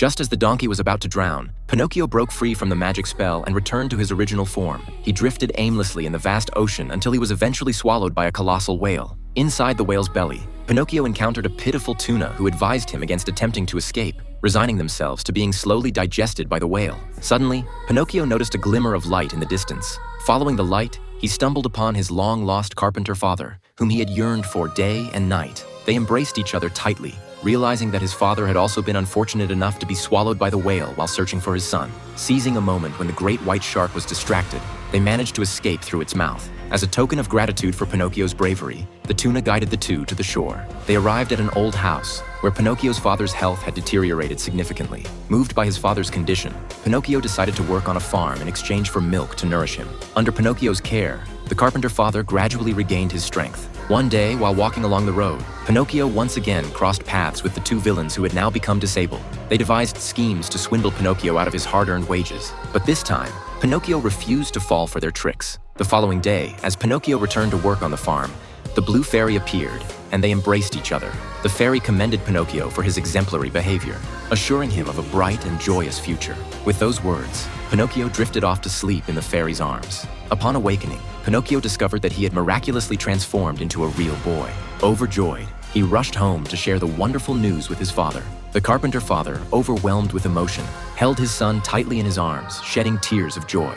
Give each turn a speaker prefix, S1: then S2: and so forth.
S1: Just as the donkey was about to drown, Pinocchio broke free from the magic spell and returned to his original form. He drifted aimlessly in the vast ocean until he was eventually swallowed by a colossal whale. Inside the whale's belly, Pinocchio encountered a pitiful tuna who advised him against attempting to escape, resigning themselves to being slowly digested by the whale. Suddenly, Pinocchio noticed a glimmer of light in the distance. Following the light, he stumbled upon his long-lost carpenter father, whom he had yearned for day and night. They embraced each other tightly, realizing that his father had also been unfortunate enough to be swallowed by the whale while searching for his son. Seizing a moment when the great white shark was distracted, they managed to escape through its mouth. As a token of gratitude for Pinocchio's bravery, the tuna guided the two to the shore. They arrived at an old house, where Pinocchio's father's health had deteriorated significantly. Moved by his father's condition, Pinocchio decided to work on a farm in exchange for milk to nourish him. Under Pinocchio's care, the carpenter father gradually regained his strength. One day, while walking along the road, Pinocchio once again crossed paths with the two villains who had now become disabled. They devised schemes to swindle Pinocchio out of his hard-earned wages. But this time, Pinocchio refused to fall for their tricks. The following day, as Pinocchio returned to work on the farm, the blue fairy appeared, and they embraced each other. The fairy commended Pinocchio for his exemplary behavior, assuring him of a bright and joyous future. With those words, Pinocchio drifted off to sleep in the fairy's arms. Upon awakening, Pinocchio discovered that he had miraculously transformed into a real boy. Overjoyed, he rushed home to share the wonderful news with his father. The carpenter father, overwhelmed with emotion, held his son tightly in his arms, shedding tears of joy.